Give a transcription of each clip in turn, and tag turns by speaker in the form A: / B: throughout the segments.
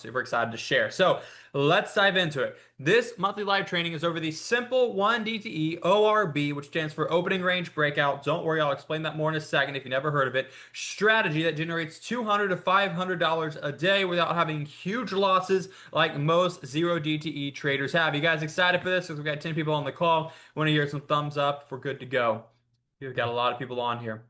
A: super excited to share. So let's dive into it. This monthly live training is over the simple 1 DTE ORB, which stands for opening range breakout. Don't worry, I'll explain that more in a second if you never heard of it. Strategy that generates $200 to $500 a day without having huge losses like most 0 DTE traders have. You guys excited for this? Because we've got 10 people on the call. Want to hear some thumbs up? We're good to go. We've got a lot of people on here.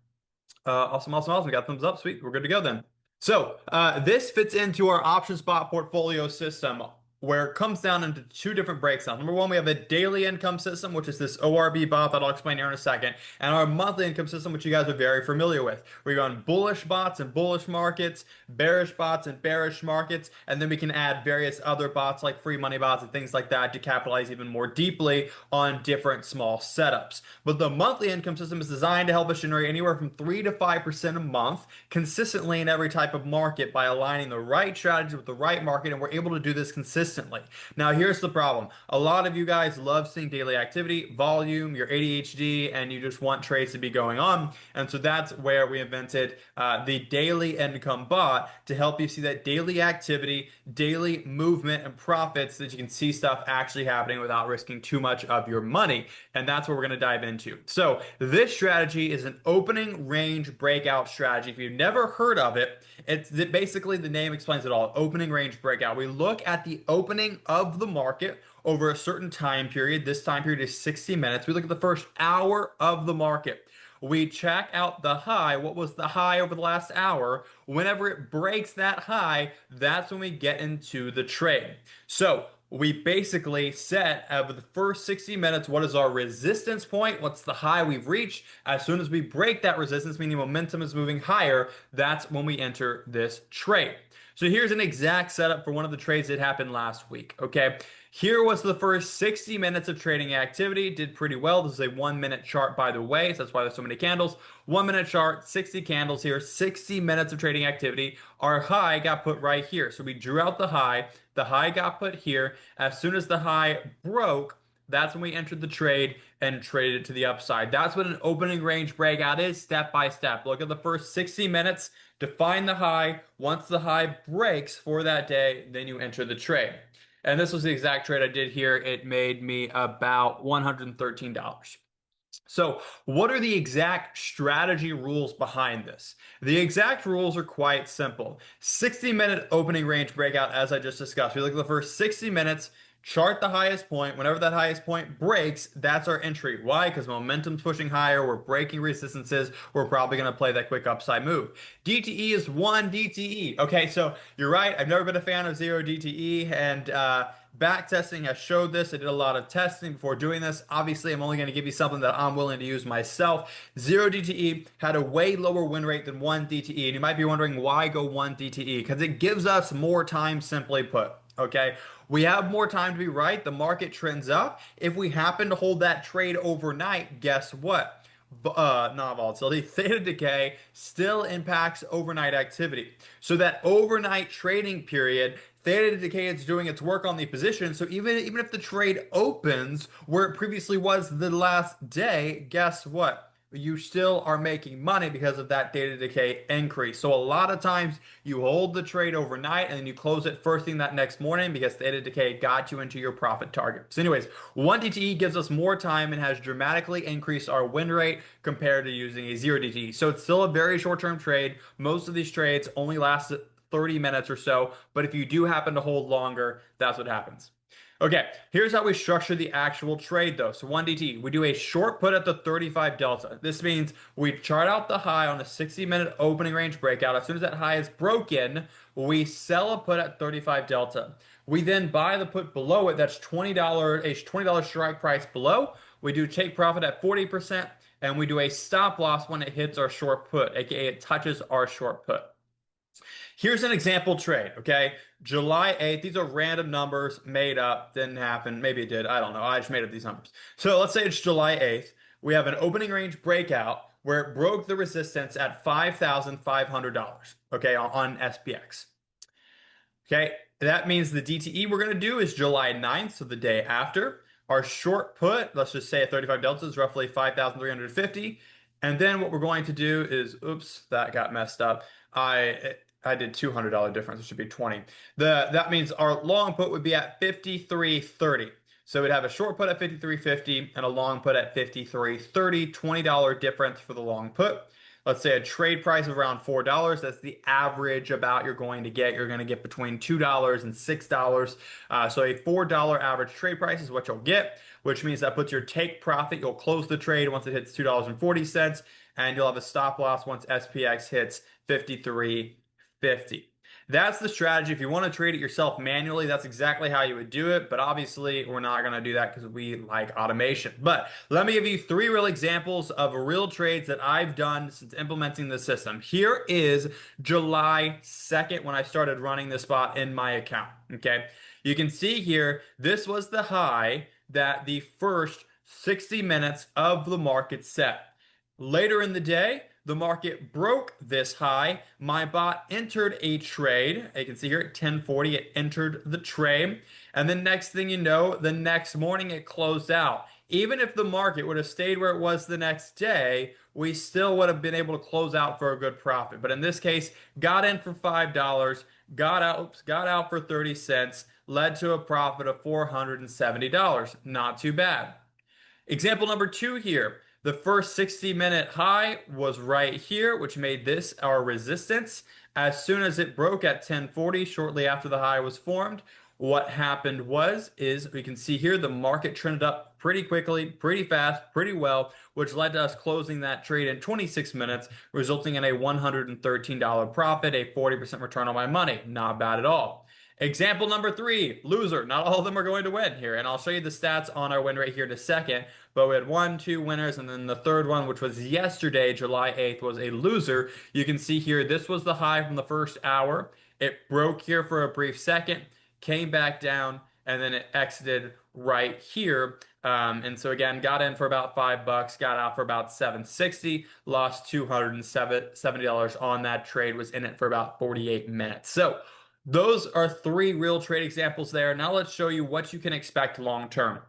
A: Awesome, awesome, awesome. We got thumbs up. Sweet. We're good to go then. So this fits into our option spot portfolio system where it comes down into two different breakdowns. Number one, we have a daily income system, which is this ORB bot that I'll explain here in a second, and our monthly income system, which you guys are very familiar with. We run bullish bots and bullish markets, bearish bots and bearish markets, and then we can add various other bots like free money bots and things like that to capitalize even more deeply on different small setups. But the monthly income system is designed to help us generate anywhere from 3 to 5% a month consistently in every type of market by aligning the right strategy with the right market, and we're able to do this consistently. Now, here's the problem. A lot of you guys love seeing daily activity, volume, your ADHD, and you just want trades to be going on. And so that's where we invented the daily income bot to help you see that daily activity, daily movement, and profits, so that you can see stuff actually happening without risking too much of your money. And that's what we're going to dive into. So this strategy is an opening range breakout strategy. If you've never heard of it, it's basically the name explains it all. Opening range breakout. We look at the opening of the market over a certain time period. This time period is 60 minutes. We look at the first hour of the market. We check out the high. What was the high over the last hour? Whenever it breaks that high, that's when we get into the trade. So we basically set over the first 60 minutes, what is our resistance point? What's the high we've reached? As soon as we break that resistance, meaning momentum is moving higher, that's when we enter this trade. So here's an exact setup for one of the trades that happened last week, okay? Here was the first 60 minutes of trading activity. Did pretty well. This is a 1 minute chart, by the way, so that's why there's so many candles. 1 minute chart, 60 candles here, 60 minutes of trading activity. Our high got put right here. So we drew out the high. The high got put here. As soon as the high broke, that's when we entered the trade and traded it to the upside. That's what an opening range breakout is, step by step. Look at the first 60 minutes, define the high. Once the high breaks for that day, then you enter the trade. And this was the exact trade I did here. It made me about $113. So what are the exact strategy rules behind this? The exact rules are quite simple. 60-minute opening range breakout, as I just discussed. We look at the first 60 minutes, chart the highest point. Whenever that highest point breaks, that's our entry. Why? Because momentum's pushing higher. We're breaking resistances. We're probably going to play that quick upside move. DTE is 1 DTE. Okay, so you're right. I've never been a fan of 0 DTE, and back testing has showed this. I did a lot of testing before doing this. Obviously, I'm only going to give you something that I'm willing to use myself. 0 DTE had a way lower win rate than 1 DTE. And you might be wondering why go 1 DTE? Because it gives us more time, simply put. Okay, we have more time to be right. The market trends up. If we happen to hold that trade overnight, guess what? Non-volatility, theta decay still impacts overnight activity. So that overnight trading period, theta decay is doing its work on the position. So even if the trade opens where it previously was the last day, guess what? You still are making money because of that theta decay increase. So a lot of times you hold the trade overnight and then you close it first thing that next morning because theta decay got you into your profit target. So anyways, 1 DTE gives us more time and has dramatically increased our win rate compared to using a 0 DTE. So it's still a very short-term trade. Most of these trades only last 30 minutes or so, but if you do happen to hold longer, that's what happens. Okay, here's how we structure the actual trade though. So 1 DT, we do a short put at the 35 delta. This means we chart out the high on a 60-minute opening range breakout. As soon as that high is broken, we sell a put at 35 delta. We then buy the put below it. That's $20, a $20 strike price below. We do take profit at 40%, and we do a stop loss when it hits our short put, aka it touches our short put. Here's an example trade, okay? July 8th, these are random numbers made up, didn't happen. Maybe it did, I don't know. I just made up these numbers. So let's say it's July 8th. We have an opening range breakout where it broke the resistance at $5,500, okay, on SPX. Okay, that means the DTE we're going to do is July 9th, so the day after. Our short put, let's just say a 35 delta is roughly 5,350. And then what we're going to do is, oops, that got messed up. I did $200 difference. It should be 20. That means our long put would be at 53.30. So we'd have a short put at 53.50 and a long put at 53.30, $20 difference for the long put. Let's say a trade price of around $4. That's the average about you're going to get. You're going to get between $2 and $6. So a $4 average trade price is what you'll get, which means that puts your take profit. You'll close the trade once it hits $2.40, and you'll have a stop loss once SPX hits 53.50. That's the strategy. If you want to trade it yourself manually, that's exactly how you would do it. But obviously, we're not going to do that because we like automation. But let me give you three real examples of real trades that I've done since implementing the system. Here is July 2nd when I started running this bot in my account. Okay. You can see here, this was the high that the first 60 minutes of the market set. Later in the day, the market broke this high. My bot entered a trade. You can see here at 10:40, it entered the trade. And the next thing you know, the next morning it closed out. Even if the market would have stayed where it was the next day, we still would have been able to close out for a good profit. But in this case, got in for $5, got out for 30 cents, led to a profit of $470. Not too bad. Example number two here. The first 60-minute high was right here, which made this our resistance. As soon as it broke at 1040, shortly after the high was formed, what happened is we can see here the market trended up pretty quickly, pretty fast, pretty well, which led to us closing that trade in 26 minutes, resulting in a $113 profit, a 40% return on my money. Not bad at all. Example number three, loser. Not all of them are going to win here, and I'll show you the stats on our win rate here in a second. But we had one, two winners, and then the third one, which was yesterday, July 8th, was a loser. You can see here, this was the high from the first hour. It broke here for a brief second, came back down, and then it exited right here. And so again, got in for about $5, got out for about $7.60, lost $270 on that trade, was in it for about 48 minutes. So those are three real trade examples there. Now let's show you what you can expect long term.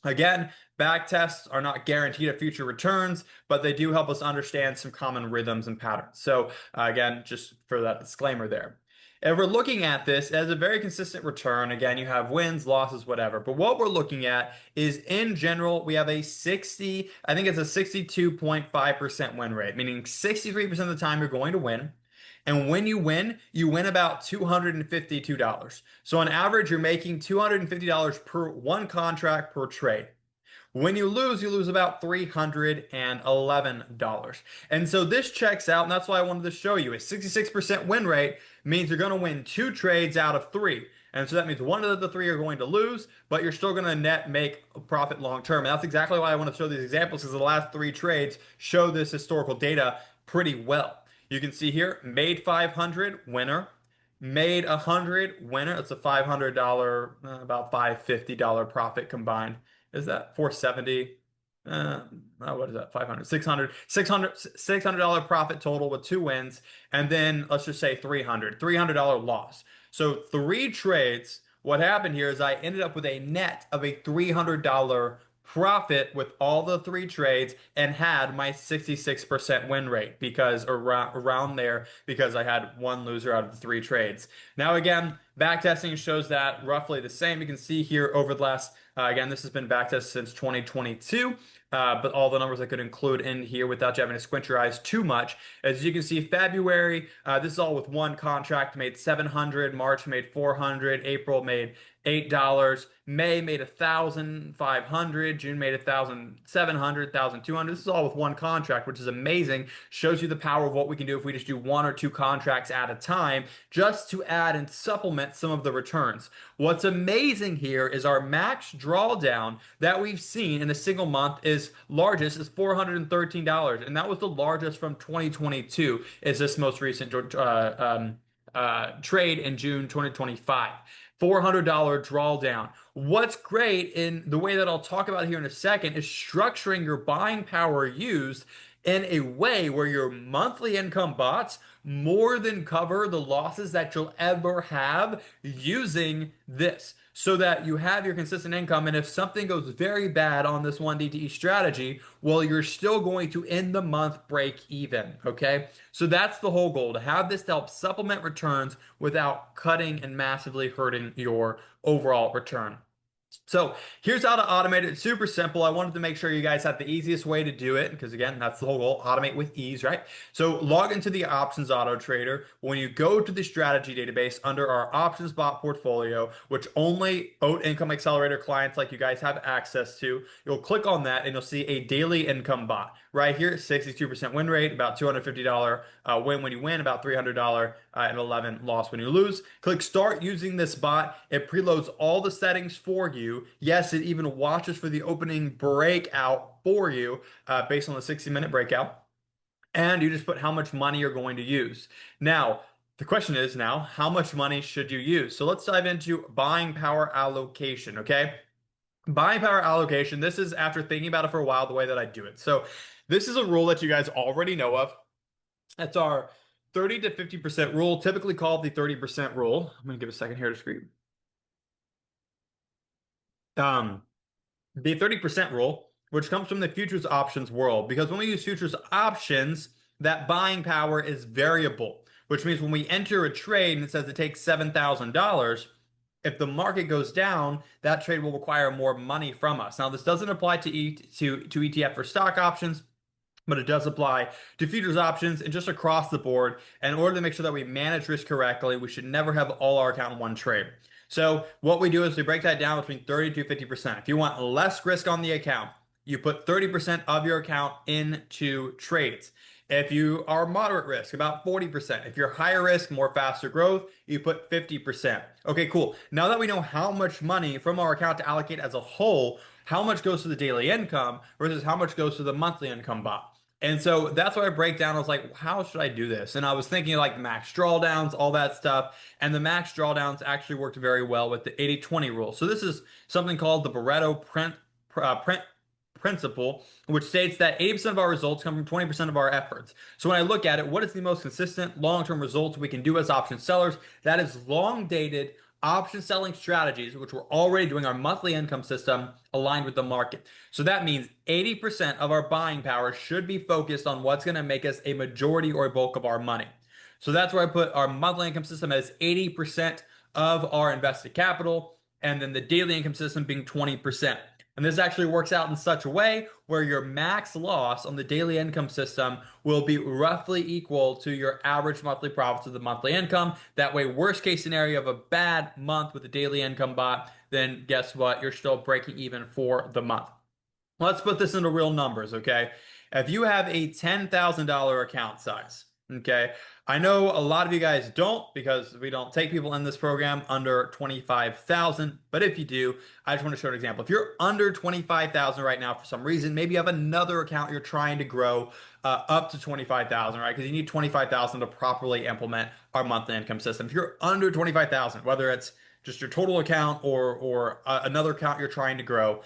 A: Again, back tests are not guaranteed of future returns, but they do help us understand some common rhythms and patterns. So again, just for that disclaimer there. And we're looking at this as a very consistent return. Again, you have wins, losses, whatever. But what we're looking at is, in general, we have a 60, I think it's a 62.5% win rate, meaning 63% of the time you're going to win. And when you win about $252. So on average, you're making $250 per one contract per trade. When you lose about $311. And so this checks out, and that's why I wanted to show you. A 66% win rate means you're going to win two trades out of three. And so that means one of the three are going to lose, but you're still going to net make a profit long term. And that's exactly why I want to show these examples, because the last three trades show this historical data pretty well. You can see here, made 500, winner. Made 100, winner. It's a $500, about $550 profit combined. Is that 470? What is that? 500, $600 profit total with two wins. And then let's just say $300 loss. So three trades. What happened here is I ended up with a net of a $300 profit with all the three trades and had my 66% win rate because around there, because I had one loser out of the three trades. Now again, backtesting shows that roughly the same. You can see here over the last, again, this has been backtested since 2022. But all the numbers I could include in here without you having to squint your eyes too much. As you can see, February, this is all with one contract, made 700, March made 400, April made $8, May made 1,500, June made 1,700, 1,200. This is all with one contract, which is amazing. Shows you the power of what we can do if we just do one or two contracts at a time, just to add and supplement some of the returns. What's amazing here is our max drawdown that we've seen in a single month is largest is $413, and that was the largest from 2022. Is this most recent trade in June 2025. $400 drawdown. What's great in the way that I'll talk about here in a second is structuring your buying power used in a way where your monthly income bots more than cover the losses that you'll ever have using this so that you have your consistent income. And if something goes very bad on this 1DTE strategy, well, you're still going to end the month break even. Okay. So that's the whole goal, to have this to help supplement returns without cutting and massively hurting your overall return. So here's how to automate it. It's super simple. I wanted to make sure you guys had the easiest way to do it because, again, that's the whole goal, automate with ease, right? So log into the options auto trader. When you go to the strategy database under our options bot portfolio, which only Oat Income Accelerator clients like you guys have access to, you'll click on that and you'll see a daily income bot right here. 62% win rate, about $250 win when you win, about $300 and 11 loss when you lose. Click start using this bot. It preloads all the settings for you. Yes, it even watches for the opening breakout for you based on the 60-minute breakout. And you just put how much money you're going to use. Now, the question is now, how much money should you use? So let's dive into buying power allocation, okay? Buying power allocation, this is after thinking about it for a while, the way that I do it. So this is a rule that you guys already know of. That's our 30 to 50% rule, typically called the 30% rule. I'm going to give a second here to screen. The 30% rule, which comes from the futures options world, because when we use futures options, that buying power is variable, which means when we enter a trade and it says it takes $7,000, if the market goes down, that trade will require more money from us. Now, this doesn't apply to ETF or stock options, but it does apply to futures options and just across the board. And in order to make sure that we manage risk correctly, we should never have all our account in one trade. So what we do is we break that down between 30 to 50%. If you want less risk on the account, you put 30% of your account into trades. If you are moderate risk, about 40%. If you're higher risk, more faster growth, you put 50%. Okay, cool. Now that we know how much money from our account to allocate as a whole, how much goes to the daily income versus how much goes to the monthly income bot. And so that's why I break down. I was like, how should I do this? And I was thinking like max drawdowns, all that stuff. And the max drawdowns actually worked very well with the 80-20 rule. So this is something called the Pareto principle, which states that 80% of our results come from 20% of our efforts. So when I look at it, what is the most consistent long-term results we can do as option sellers? That is long-dated option selling strategies, which we're already doing our monthly income system aligned with the market. So that means 80% of our buying power should be focused on what's going to make us a majority or a bulk of our money. So that's where I put our monthly income system as 80% of our invested capital, and then the daily income system being 20%. And this actually works out in such a way where your max loss on the daily income system will be roughly equal to your average monthly profits of the monthly income. That way, worst case scenario of a bad month with the daily income bot, then guess what? You're still breaking even for the month. Let's put this into real numbers, okay? If you have a $10,000 account size, okay? I know a lot of you guys don't because we don't take people in this program under 25,000, but if you do, I just want to show an example. If you're under 25,000 right now for some reason, maybe you have another account you're trying to grow up to 25,000, right? Because you need 25,000 to properly implement our monthly income system. If you're under 25,000, whether it's just your total account or another account you're trying to grow,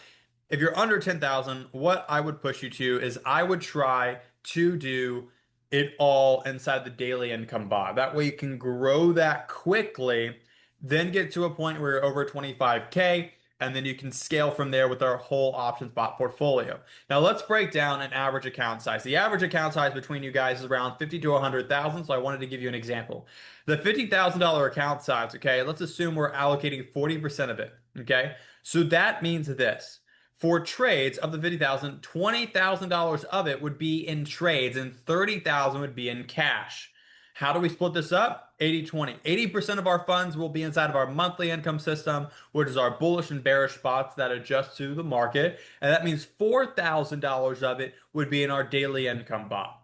A: if you're under 10,000, what I would push you to is I would try to do it all inside the daily income bot. That way you can grow that quickly, then get to a point where you're over 25K, and then you can scale from there with our whole options bot portfolio. Now let's break down an average account size. The average account size between you guys is around 50 to 100,000, so I wanted to give you an example. The $50,000 account size, okay, let's assume we're allocating 40% of it, okay? So that means this. For trades of the 50,000, $20,000 of it would be in trades and 30,000 would be in cash. How do we split this up? 80-20. 80% of our funds will be inside of our monthly income system, which is our bullish and bearish spots that adjust to the market. And that means $4,000 of it would be in our daily income bot.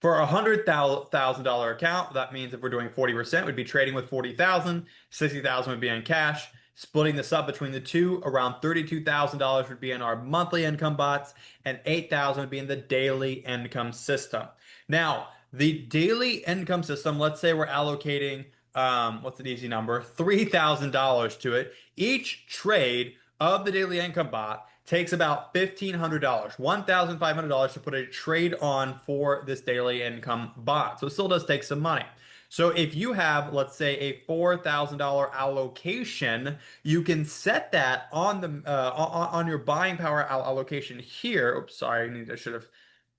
A: For a $100,000 account, that means if we're doing 40%, we'd be trading with 40,000, 60,000 would be in cash. Splitting this up between the two, around $32,000 would be in our monthly income bots, and $8,000 would be in the daily income system. Now, the daily income system, let's say we're allocating, what's an easy number? $3,000 to it. Each trade of the daily income bot takes about $1,500, $1,500 to put a trade on for this daily income bot. So it still does take some money. So if you have, let's say, a $4,000 allocation, you can set that on the on your buying power allocation here. Oops, sorry, I should have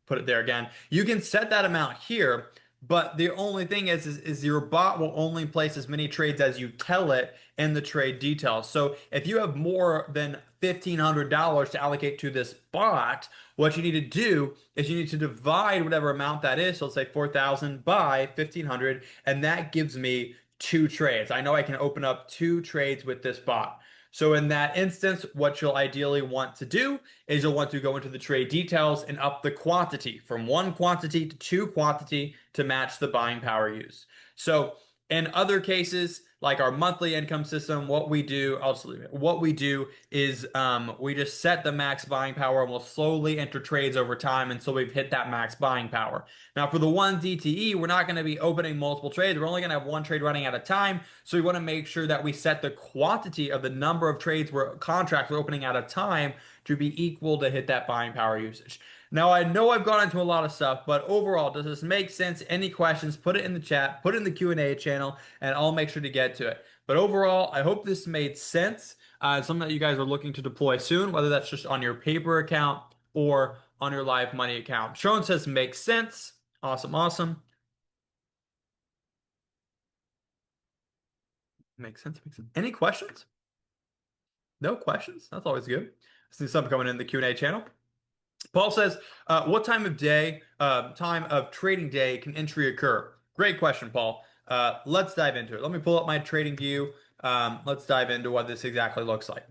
A: put it there again. You can set that amount here, but the only thing is your bot will only place as many trades as you tell it in the trade details. So if you have more than $1,500 to allocate to this bot, what you need to do is you need to divide whatever amount that is. So let's say 4,000 by 1,500, and that gives me two trades. I know I can open up two trades with this bot. So in that instance, what you'll ideally want to do is you'll want to go into the trade details and up the quantity from one quantity to two quantity to match the buying power used. So in other cases, like our monthly income system, what we do, I'll just leave it. What we do is we just set the max buying power and we'll slowly enter trades over time until we've hit that max buying power. Now, for the one DTE, we're not going to be opening multiple trades. We're only going to have one trade running at a time. So we want to make sure that we set the quantity of the number of trades we're contracts we're opening at a time to be equal to hit that buying power usage. Now, I know I've gone into a lot of stuff, but overall, does this make sense? Any questions, put it in the chat, put it in the Q&A channel, and I'll make sure to get to it. But overall, I hope this made sense. It's something that you guys are looking to deploy soon, whether that's just on your paper account or on your live money account. Sharon says makes sense. Awesome, awesome. Makes sense, makes sense. Any questions? No questions? That's always good. I see some coming in the Q&A channel. Paul says, what time of day, time of trading day can entry occur? Great question, Paul. Let's dive into it. Let me pull up my trading view. Let's dive into what this exactly looks like.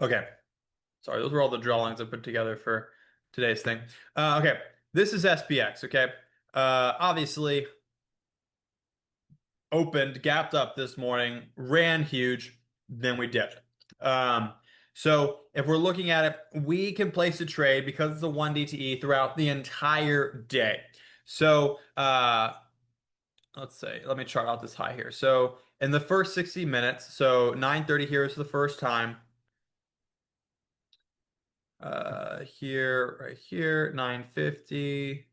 A: Okay. Sorry, those were all the drawings I put together for today's thing. Okay. This is SPX, okay? Obviously, opened, gapped up this morning, ran huge, then we dipped. So if we're looking at it, we can place a trade because it's a 1 DTE throughout the entire day. So let's say, let me chart out this high here. So in the first 60 minutes, so 9:30 here is the first time. Here, right here, 9:50,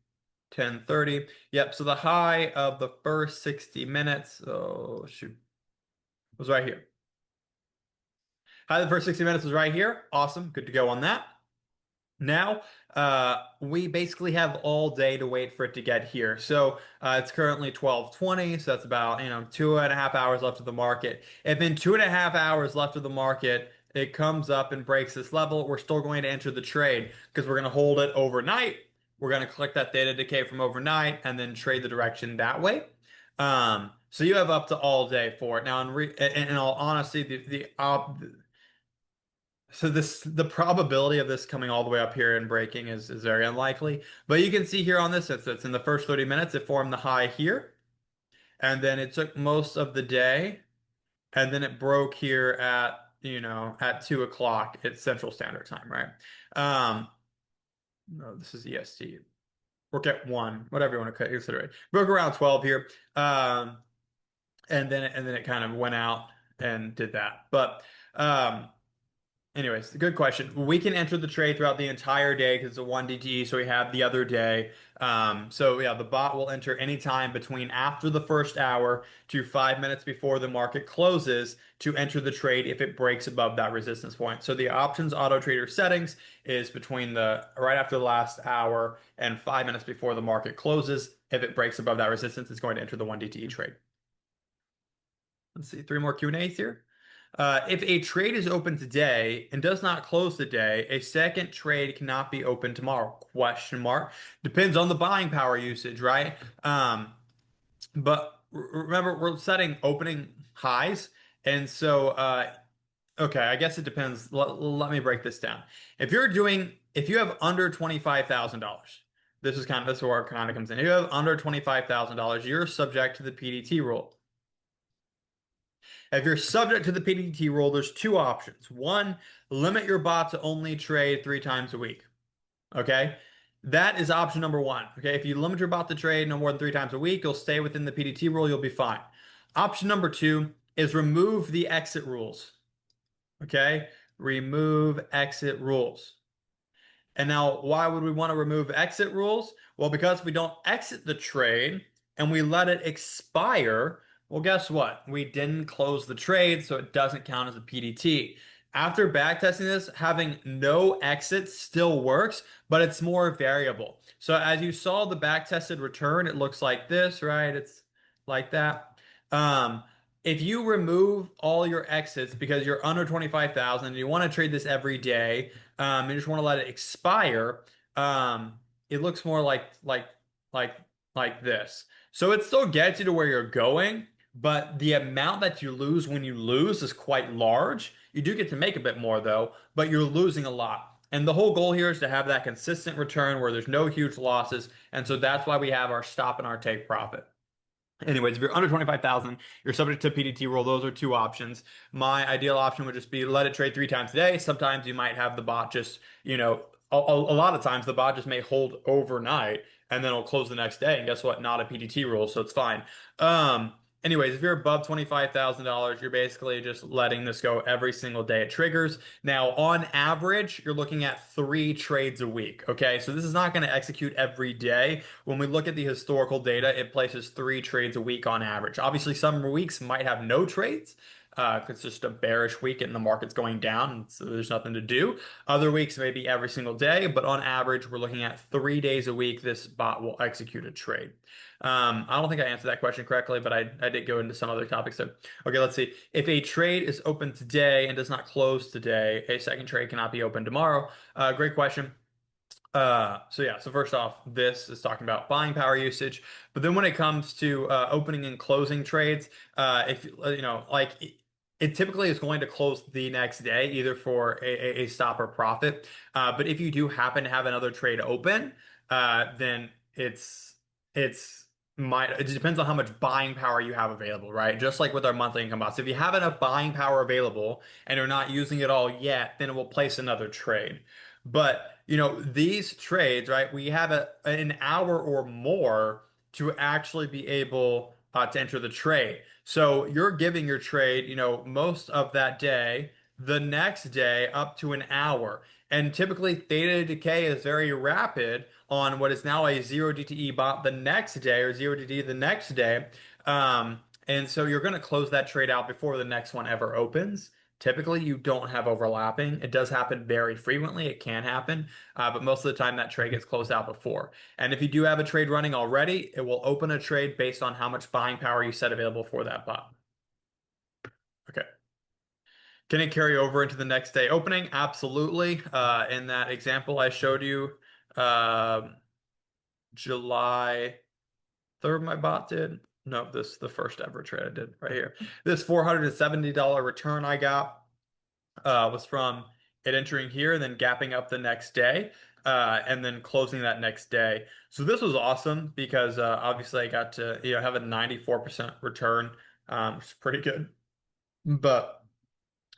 A: 10:30. Yep, so the high of the first 60 minutes, oh shoot, was right here. High of the first 60 minutes was right here. Awesome, good to go on that. Now, we basically have all day to wait for it to get here. So it's currently 12:20, so that's about 2.5 hours left of the market. If in 2.5 hours left of the market, it comes up and breaks this level, we're still going to enter the trade because we're going to hold it overnight. We're going to collect that theta decay from overnight and then trade the direction that way. So you have up to all day for it. Now, in all honesty, so the probability of this coming all the way up here and breaking is very unlikely. But you can see here on this instance, in the first 30 minutes, it formed the high here. And then it took most of the day. And then it broke here at 2 o'clock at Central Standard Time, right? No, this is EST. Work at 1, whatever you want to consider it. Broke around 12 here. And then it kind of went out and did that. But anyways, good question. We can enter the trade throughout the entire day because it's a 1 DTE, so we have the other day. So yeah, the bot will enter anytime between after the first hour to 5 minutes before the market closes to enter the trade if it breaks above that resistance point. So the options auto trader settings is between the right after the last hour and 5 minutes before the market closes. If it breaks above that resistance, it's going to enter the 1 DTE trade. Let's see, 3 more Q&As here. If a trade is open today and does not close the day, a second trade cannot be open tomorrow? Question mark. Depends on the buying power usage, right? But remember, we're setting opening highs, and so okay, I guess it depends. Let me break this down. If you have under $25,000, this is where it kind of comes in. If you have under $25,000, you're subject to the PDT rule. If you're subject to the PDT rule, there's two options. One, limit your bot to only trade 3 times a week. Okay? That is option number 1. Okay? If you limit your bot to trade no more than 3 times a week, you'll stay within the PDT rule, you'll be fine. Option number 2 is remove the exit rules. Okay? remove exit rules. And now, why would we want to remove exit rules? Well, because if we don't exit the trade and we let it expire, well, guess what? We didn't close the trade, so it doesn't count as a PDT. After backtesting this, having no exit still works, but it's more variable. So as you saw the backtested return, it looks like this, right? It's like that. Um, if you remove all your exits because you're under 25,000 and you want to trade this every day, you just want to let it expire, it looks more like like this. So it still gets you to where you're going, but the amount that you lose when you lose is quite large. You do get to make a bit more though, but you're losing a lot. And the whole goal here is to have that consistent return where there's no huge losses. And so that's why we have our stop and our take profit. Anyways, if you're under 25,000, you're subject to PDT rule. Those are two options. My ideal option would just be let it trade 3 times a day. Sometimes you might have the bot just, a lot of times the bot just may hold overnight and then it'll close the next day. And guess what? Not a PDT rule, so it's fine. Anyways, if you're above $25,000, you're basically just letting this go every single day it triggers. Now, on average, you're looking at 3 trades a week. Okay, so this is not going to execute every day. When we look at the historical data, it places 3 trades a week on average. Obviously, some weeks might have no trades. It's just a bearish week and the market's going down, so there's nothing to do. Other weeks, maybe every single day, but on average, we're looking at 3 days a week this bot will execute a trade. I don't think I answered that question correctly, but I did go into some other topics there. Okay, let's see. If a trade is open today and does not close today, a second trade cannot be open tomorrow. Great question. So first off, this is talking about buying power usage, but then when it comes to opening and closing trades, if you know, like it typically is going to close the next day, either for a stop or profit. But if you do happen to have another trade open, then it's might it depends on how much buying power you have available, right? Just like with our monthly income bots, if you have enough buying power available and you're not using it all yet, then it will place another trade. But these trades, right? We have an hour or more to actually be able to enter the trade. So you're giving your trade, most of that day, the next day up to an hour. And typically theta decay is very rapid on what is now a 0 DTE bot the next day or 0 DTE the next day. And so you're going to close that trade out before the next one ever opens. Typically, you don't have overlapping. It does happen very frequently. It can happen, but most of the time that trade gets closed out before. And if you do have a trade running already, it will open a trade based on how much buying power you set available for that bot. Okay. Can it carry over into the next day opening? Absolutely. In that example I showed you, July 3rd, my bot did. No, this is the first ever trade I did right here. This $470 return I got was from it entering here and then gapping up the next day and then closing that next day. So this was awesome because obviously I got to have a 94% return, which is pretty good. But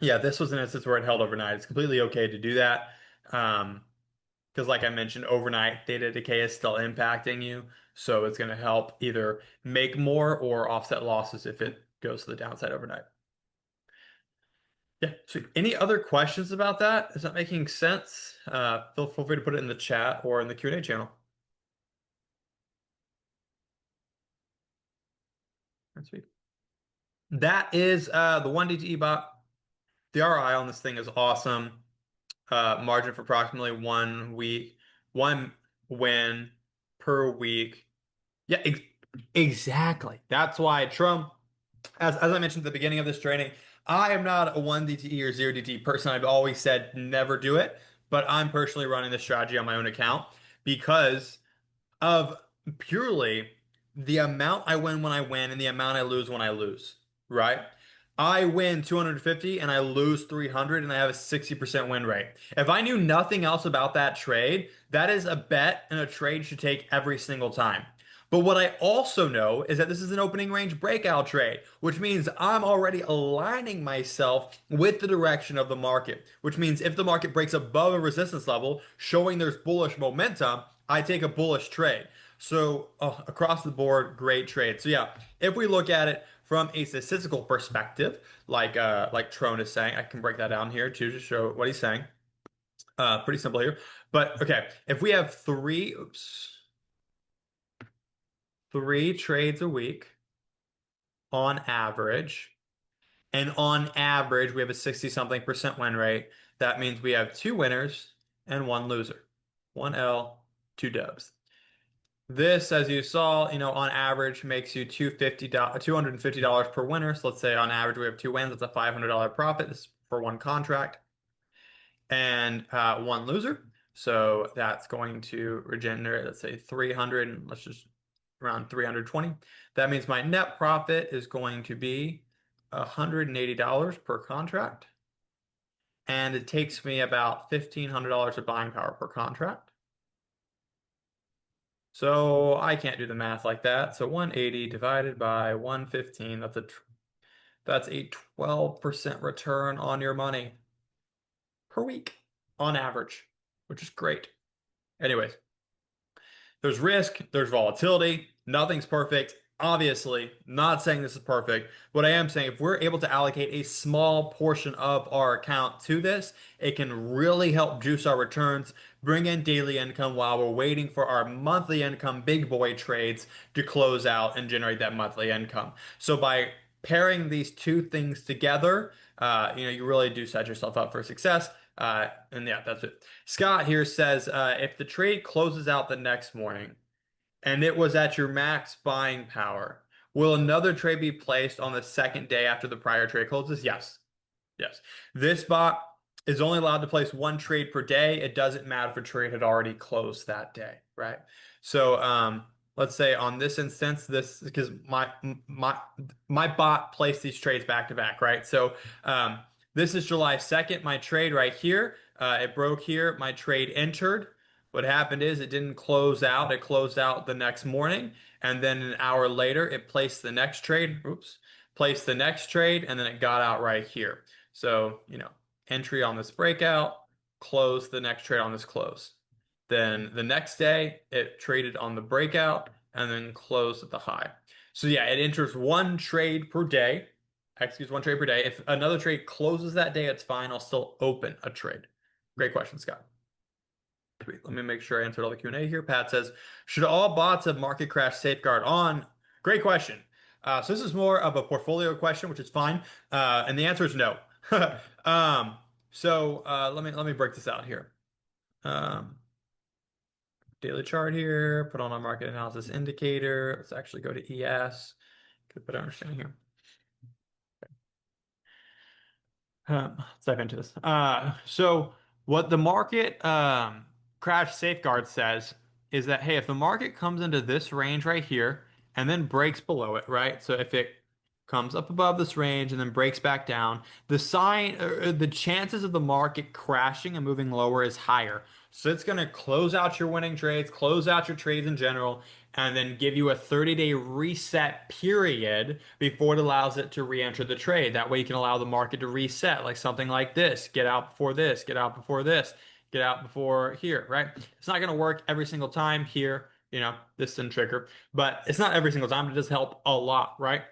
A: yeah, this was an instance where it held overnight. It's completely okay to do that. Because like I mentioned, overnight theta decay is still impacting you. So it's going to help either make more or offset losses if it goes to the downside overnight. Yeah. So any other questions about that? Is that making sense? Feel free to put it in the chat or in the Q&A channel. That's sweet. That is the 1DTE bot. The ROI on this thing is awesome. Margin for approximately 1 week, 1 win per week. Yeah, exactly. That's why Trump, as I mentioned at the beginning of this training, I am not a 1 DTE or 0 DTE person. I've always said never do it, but I'm personally running this strategy on my own account because of purely the amount I win when I win and the amount I lose when I lose, right? I win 250 and I lose 300 and I have a 60% win rate. If I knew nothing else about that trade, that is a bet and a trade should take every single time. But what I also know is that this is an opening range breakout trade, which means I'm already aligning myself with the direction of the market, which means if the market breaks above a resistance level, showing there's bullish momentum, I take a bullish trade. So across the board, great trade. So yeah, if we look at it from a statistical perspective, like Trone is saying, I can break that down here too to show what he's saying. Pretty simple here. But okay, if we have three trades a week on average, and on average we have a 60 something percent win rate, that means we have two winners and one loser. One L, two dubs. This, as you saw, on average makes you $250 per winner. So let's say on average we have two wins. That's a $500 profit. This is for one contract and one loser. So that's going to regenerate, let's say 300, and let's just around 320. That means my net profit is going to be $180 per contract. And it takes me about $1,500 of buying power per contract. So I can't do the math like that. So 180 divided by 115, that's a 12% return on your money per week on average, which is great. Anyways, there's risk, there's volatility, nothing's perfect. Obviously, not saying this is perfect, but I am saying if we're able to allocate a small portion of our account to this, it can really help juice our returns, bring in daily income while we're waiting for our monthly income big boy trades to close out and generate that monthly income. So by pairing these two things together, you really do set yourself up for success. And yeah, that's it. Scott here says, if the trade closes out the next morning and it was at your max buying power, will another trade be placed on the second day after the prior trade closes? Yes. Yes. This bot is only allowed to place one trade per day. It doesn't matter if a trade had already closed that day, right? So let's say on this instance, this because my bot placed these trades back to back, right? So this is July 2nd, my trade right here. It broke here. My trade entered. What happened is it didn't close out. It closed out the next morning. And then an hour later, it placed the next trade. Oops. Placed the next trade. And then it got out right here. So, entry on this breakout, close the next trade on this close. Then the next day, it traded on the breakout and then closed at the high. So yeah, it enters one trade per day. Excuse one trade per day. If another trade closes that day, it's fine. I'll still open a trade. Great question, Scott. Let me make sure I answered all the Q&A here. Pat says, should all bots have market crash safeguard on? Great question. So this is more of a portfolio question, which is fine. And the answer is no. Let me break this out here. Daily chart here, put on our market analysis indicator. Let's actually go to ES. Get a better understanding here. Let's dive into this. So what the market crash safeguard says is that, hey, if the market comes into this range right here and then breaks below it, right? So if it comes up above this range and then breaks back down, the chances of the market crashing and moving lower is higher. So it's going to close out your winning trades, close out your trades in general, and then give you a 30-day reset period before it allows it to re-enter the trade. That way you can allow the market to reset, like something like this. Get out before this, get out before this, get out before here, right? It's not going to work every single time here. This didn't trigger, but it's not every single time. It does help a lot, right?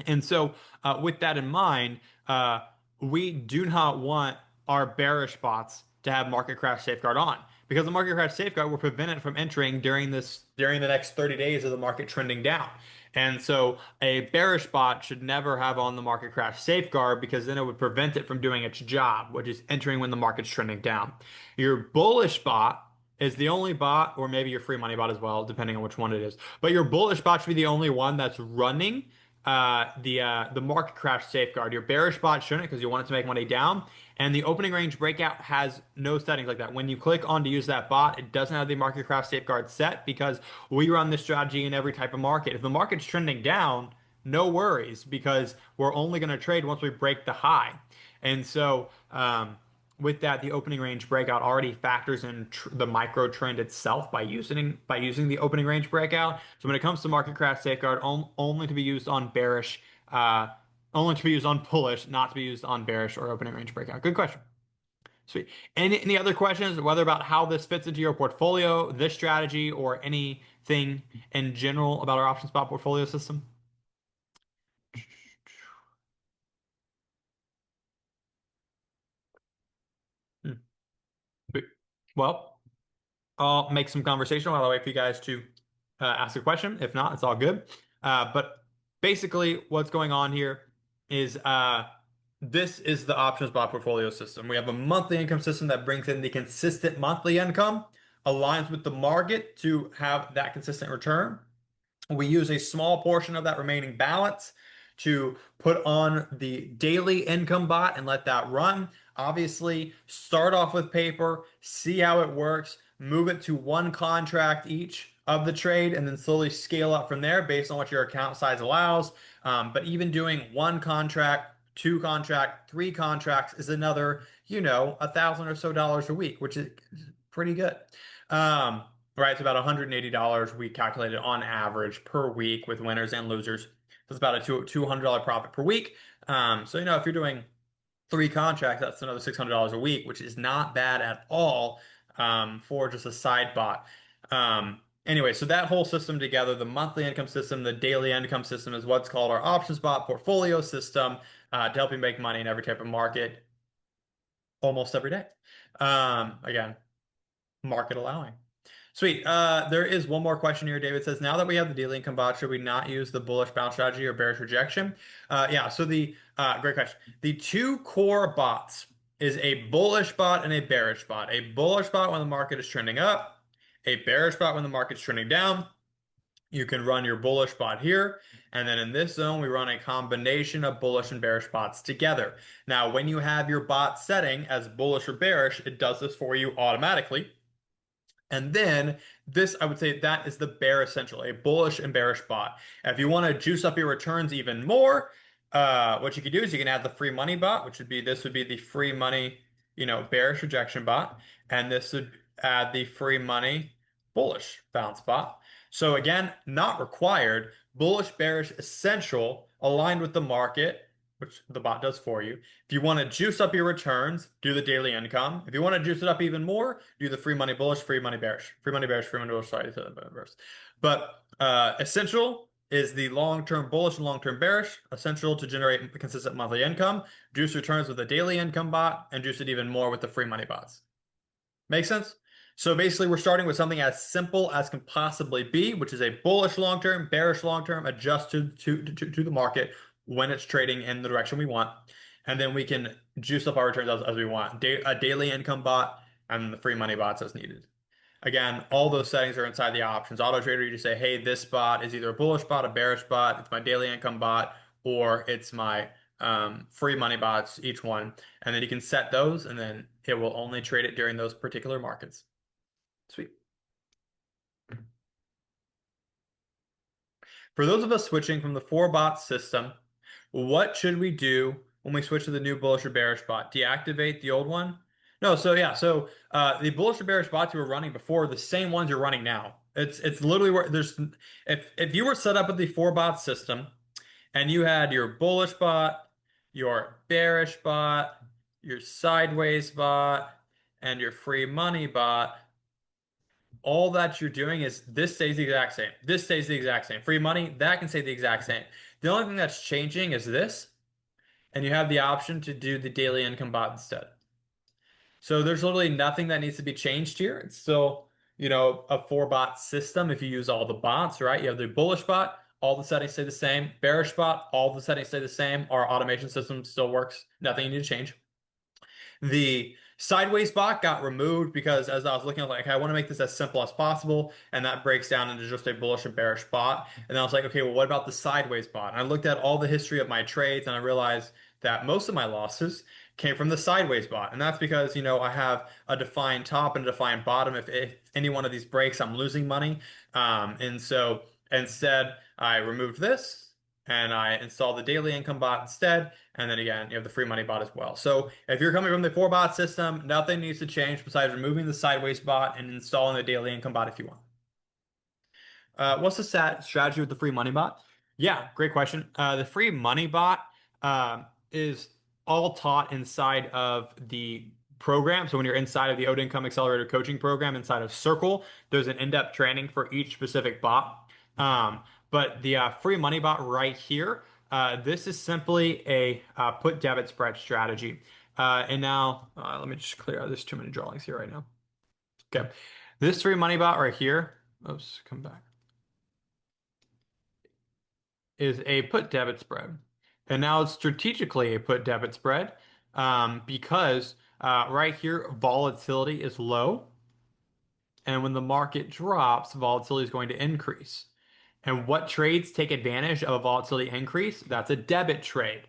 A: And so, with that in mind, we do not want our bearish bots to have market crash safeguard on because the market crash safeguard will prevent it from entering during the next 30 days of the market trending down. And so, a bearish bot should never have on the market crash safeguard because then it would prevent it from doing its job, which is entering when the market's trending down. Your bullish bot is the only bot, or maybe your free money bot as well, depending on which one it is. But your bullish bot should be the only one that's running the market crash safeguard. Your bearish bot shouldn't because you want it to make money down. And the opening range breakout has no settings like that. When you click on to use that bot, it doesn't have the market crash safeguard set because we run this strategy in every type of market. If the market's trending down, no worries because we're only going to trade once we break the high. And so, with that, the opening range breakout already factors in the micro trend itself by using the opening range breakout. So when it comes to market crash safeguard, only to be used on bearish, only to be used on bullish, not to be used on bearish or opening range breakout. Good question. Sweet. Any other questions, whether about how this fits into your portfolio, this strategy, or anything in general about our option spot portfolio system? Well, I'll make some conversation while I wait for you guys to ask a question. If not, it's all good. But basically, what's going on here is this is the options bot portfolio system. We have a monthly income system that brings in the consistent monthly income, aligns with the market to have that consistent return. We use a small portion of that remaining balance to put on the daily income bot and let that run. Obviously, start off with paper, see how it works, move it to one contract each of the trade, and then slowly scale up from there based on what your account size allows. But even doing one contract, two contract, three contracts is another, $1,000 or so a week, which is pretty good. Um, Right, it's about $180 we calculated on average per week with winners and losers. So it's about a $200 profit per week. So if you're doing three contracts, that's another $600 a week, which is not bad at all for just a side bot. Anyway, so that whole system together, the monthly income system, the daily income system, is what's called our options bot portfolio system to help you make money in every type of market almost every day. Again, market allowing. Sweet. There is one more question here. David says, now that we have the daily income bot, should we not use the bullish bounce strategy or bearish rejection? Yeah, so the great question. The two core bots is a bullish bot and a bearish bot. A bullish bot when the market is trending up, a bearish bot when the market's trending down. You can run your bullish bot here. And then in this zone, we run a combination of bullish and bearish bots together. Now, when you have your bot setting as bullish or bearish, it does this for you automatically. And then this, I would say that is the bear essential, a bullish and bearish bot. If you want to juice up your returns even more, what you can do is you can add the free money bot, which would be this would be the free money, bearish rejection bot, and this would add the free money bullish bounce bot. So again, not required, bullish, bearish, essential, aligned with the market, which the bot does for you. If you want to juice up your returns, do the daily income. If you want to juice it up even more, do the free money bullish, free money bearish, free money bearish, free money bullish. Sorry, I said that reverse. But essential is the long-term bullish and long-term bearish, essential to generate consistent monthly income. Juice returns with a daily income bot, and juice it even more with the free money bots. Make sense? So basically, we're starting with something as simple as can possibly be, which is a bullish long-term, bearish long-term, adjust to the market when it's trading in the direction we want. And then we can juice up our returns as we want. A daily income bot and the free money bots as needed. Again, all those settings are inside the options. Auto Trader, you just say, hey, this bot is either a bullish bot, a bearish bot, it's my daily income bot, or it's my free money bots, each one. And then you can set those, and then it will only trade it during those particular markets. Sweet. For those of us switching from the four bot system, what should we do when we switch to the new bullish or bearish bot? Deactivate the old one? No, so yeah, so the bullish or bearish bots you were running before, the same ones you're running now. It's literally where there's if you were set up with the four bot system and you had your bullish bot, your bearish bot, your sideways bot, and your free money bot, all that you're doing is this stays the exact same. This stays the exact same. Free money, that can stay the exact same. The only thing that's changing is this, and you have the option to do the daily income bot instead. So there's literally nothing that needs to be changed here. It's still, a four bot system if you use all the bots, right? You have the bullish bot, all the settings stay the same. Bearish bot, all the settings stay the same. Our automation system still works. Nothing you need to change. The sideways bot got removed because as I was looking at like, I want to make this as simple as possible, and that breaks down into just a bullish and bearish bot. And then I was like, okay, well, what about the sideways bot? And I looked at all the history of my trades, and I realized that most of my losses came from the sideways bot. And that's because, I have a defined top and a defined bottom. If any one of these breaks, I'm losing money. And so instead, I removed this and I installed the daily income bot instead. And then again, you have the free money bot as well. So if you're coming from the four bot system, nothing needs to change besides removing the sideways bot and installing the daily income bot if you want. What's the strategy with the free money bot? Yeah, great question. The free money bot is all taught inside of the program. So when you're inside of the Ode Income Accelerator coaching program inside of Circle, there's an in-depth training for each specific bot. But the free money bot right here, this is simply a put debit spread strategy. And now let me just clear out. There's too many drawings here right now. Okay. This three money bot right here, oops, come back, is a put debit spread. And now it's strategically a put debit spread because right here, volatility is low. And when the market drops, volatility is going to increase. And what trades take advantage of a volatility increase? That's a debit trade.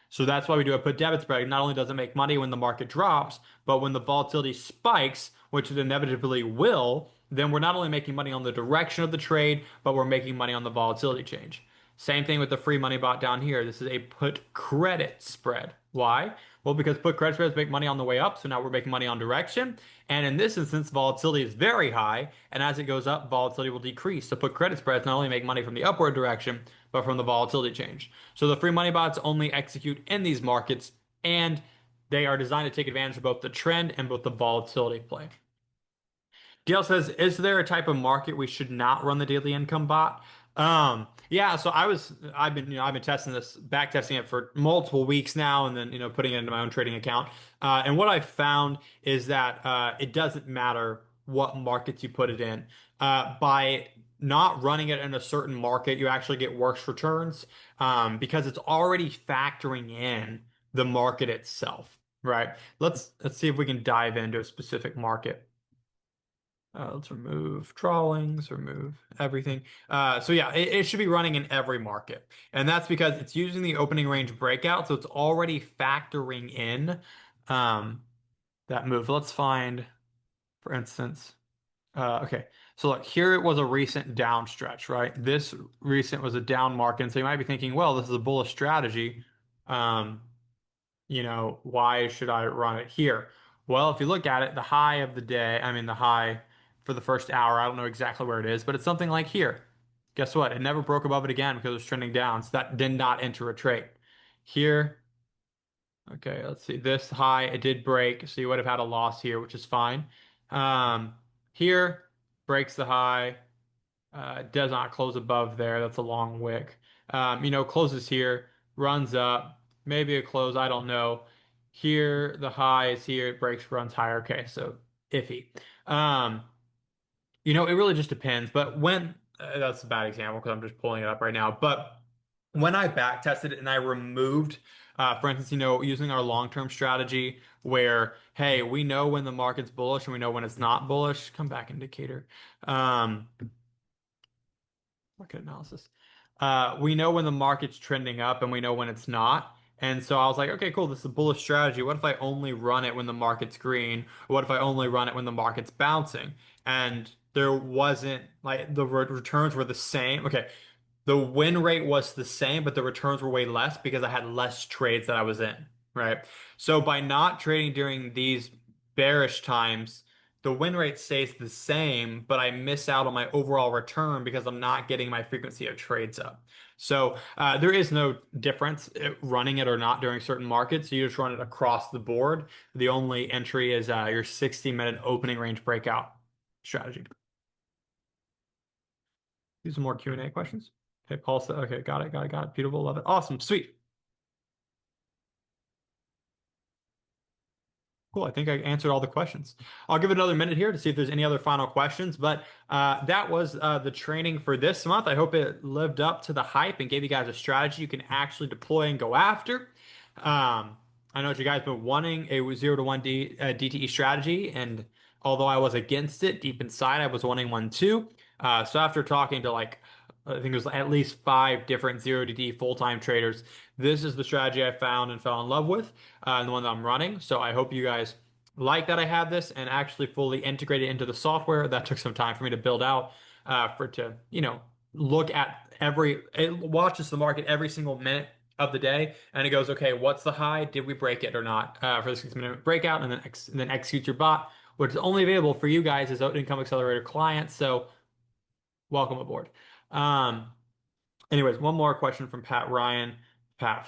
A: So that's why we do a put debit spread. Not only does it make money when the market drops, but when the volatility spikes, which it inevitably will, then we're not only making money on the direction of the trade, but we're making money on the volatility change. Same thing with the free money bot down here. This is a put credit spread. Why? Well, because put credit spreads make money on the way up, so now we're making money on direction. And in this instance, volatility is very high, and as it goes up, volatility will decrease. So put credit spreads not only make money from the upward direction, but from the volatility change. So the free money bots only execute in these markets, and they are designed to take advantage of both the trend and both the volatility play. DL says, is there a type of market we should not run the daily income bot? Yeah, so I've been testing this, back testing it for multiple weeks now, and then, putting it into my own trading account. And what I found is that it doesn't matter what markets you put it in. By not running it in a certain market, you actually get worse returns, because it's already factoring in the market itself, right? Let's see if we can dive into a specific market. Let's remove drawings, remove everything. So yeah, it should be running in every market. And that's because it's using the opening range breakout. So it's already factoring in that move. Let's find, for instance, okay. So look, here it was a recent down stretch, right? This recent was a down market. And so you might be thinking, well, this is a bullish strategy. Um, why should I run it here? Well, if you look at it, the high of the day, I mean, the high for the first hour, I don't know exactly where it is, but it's something like here. Guess what? It never broke above it again because it was trending down. So that did not enter a trade. Here, okay, let's see. This high, it did break. So you would have had a loss here, which is fine. Um, Here, breaks the high. Does not close above there. That's a long wick. Closes here, runs up, maybe a close, I don't know. Here, the high is here, it breaks, runs higher. Okay, so iffy. Um, it really just depends. But when that's a bad example because I'm just pulling it up right now. But when I back tested it and I removed, for instance, using our long-term strategy where, hey, we know when the market's bullish and we know when it's not bullish. Come back indicator. Um, Market analysis. We know when the market's trending up and we know when it's not. And so I was like, okay, cool. This is a bullish strategy. What if I only run it when the market's green? What if I only run it when the market's bouncing? And there wasn't like the returns were the same. Okay, the win rate was the same, but the returns were way less because I had less trades that I was in, right? So by not trading during these bearish times, the win rate stays the same, but I miss out on my overall return because I'm not getting my frequency of trades up. So there is no difference running it or not during certain markets. You just run it across the board. The only entry is your 60-minute opening range breakout strategy. These are more Q&A questions. Okay, Paul said, okay, got it. Beautiful, love it. Awesome, sweet. Cool. I think I answered all the questions. I'll give it another minute here to see if there's any other final questions. But that was the training for this month. I hope it lived up to the hype and gave you guys a strategy you can actually deploy and go after. I know that you guys have been wanting a 0 to 1 DTE strategy, and although I was against it, deep inside I was wanting one too. So after talking to I think it was at least 5 different 0 DTE full-time traders, this is the strategy I found and fell in love with, and the one that I'm running. So I hope you guys like that I have this and actually fully integrate it into the software. That took some time for me to build out, for it to, look at it watches the market every single minute of the day, and it goes, okay, what's the high? Did we break it or not? For the 6-minute breakout, and then executes your bot, which is only available for you guys as Income Accelerator clients. So welcome aboard. Anyways, one more question from Pat Ryan. Pat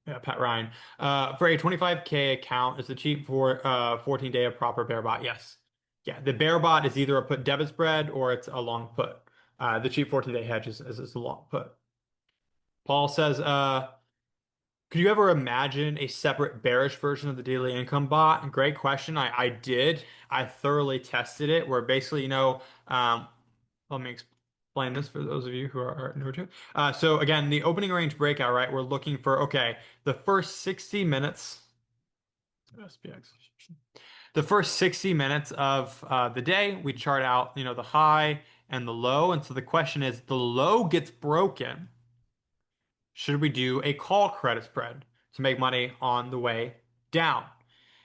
A: Ryan. For a 25K account, is the cheap for 14-day a proper bear bot? Yes. Yeah, the bear bot is either a put debit spread or it's a long put. The cheap 14-day hedge is a long put. Paul says, Could you ever imagine a separate bearish version of the daily income bot? Great question. I did. I thoroughly tested it where basically, let me explain this for those of you who are new to it. So again, the opening range breakout, right? We're looking for, okay, the first 60 minutes, SPX, the first 60 minutes of the day, we chart out, the high and the low. And so the question is, the low gets broken. Should we do a call credit spread to make money on the way down?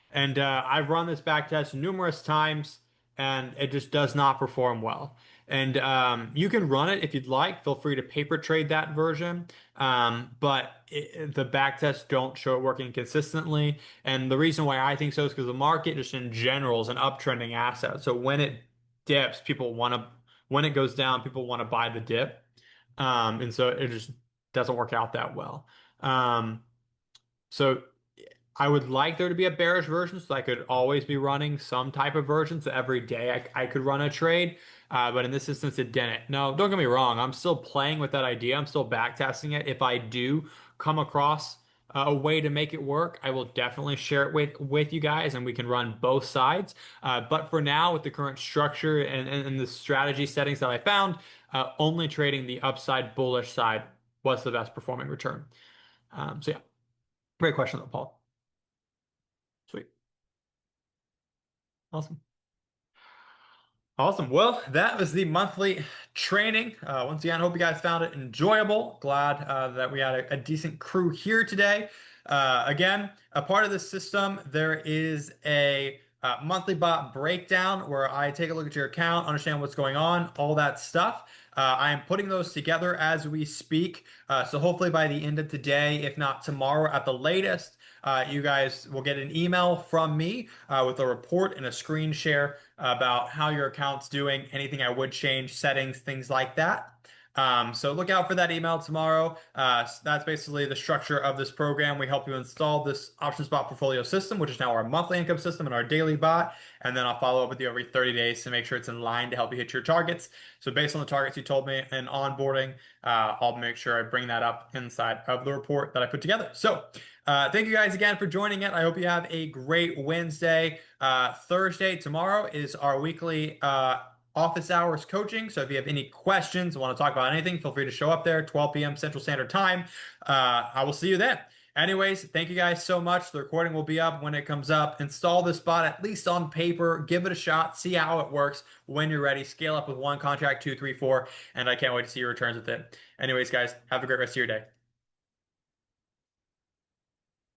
A: And I've run this back test numerous times, and it just does not perform well. And you can run it if you'd like. Feel free to paper trade that version. The back tests don't show it working consistently. And the reason why I think so is because the market, just in general, is an uptrending asset. So when it dips, when it goes down, people want to buy the dip. And so it just doesn't work out that well. So I would like there to be a bearish version so I could always be running some type of version. So every day I could run a trade. But in this instance, it didn't. No, don't get me wrong. I'm still playing with that idea. I'm still back testing it. If I do come across a way to make it work, I will definitely share it with you guys and we can run both sides. But for now, with the current structure and the strategy settings that I found, only trading the upside bullish side was the best performing return. So yeah, great question though, Paul. Sweet. Awesome. Awesome. Well, that was the monthly training. Once again, I hope you guys found it enjoyable. Glad that we had a decent crew here today. Again, a part of the system, there is a monthly bot breakdown where I take a look at your account, understand what's going on, all that stuff. I am putting those together as we speak. So hopefully by the end of today, if not tomorrow at the latest, you guys will get an email from me with a report and a screen share about how your account's doing, anything I would change, settings, things like that. So look out for that email tomorrow. That's basically the structure of this program. We help you install this option spot portfolio system, which is now our monthly income system and our daily bot. And then I'll follow up with you every 30 days to make sure it's in line to help you hit your targets. So based on the targets you told me in onboarding, I'll make sure I bring that up inside of the report that I put together. So thank you guys again for joining it. I hope you have a great Wednesday. Thursday, tomorrow is our weekly office hours coaching. So if you have any questions, want to talk about anything, feel free to show up there, 12 p.m. Central Standard Time. I will see you then. Anyways, thank you guys so much. The recording will be up when it comes up. Install this bot at least on paper. Give it a shot. See how it works. When you're ready, scale up with one contract, two, three, four. And I can't wait to see your returns with it. Anyways, guys, have a great rest of your day.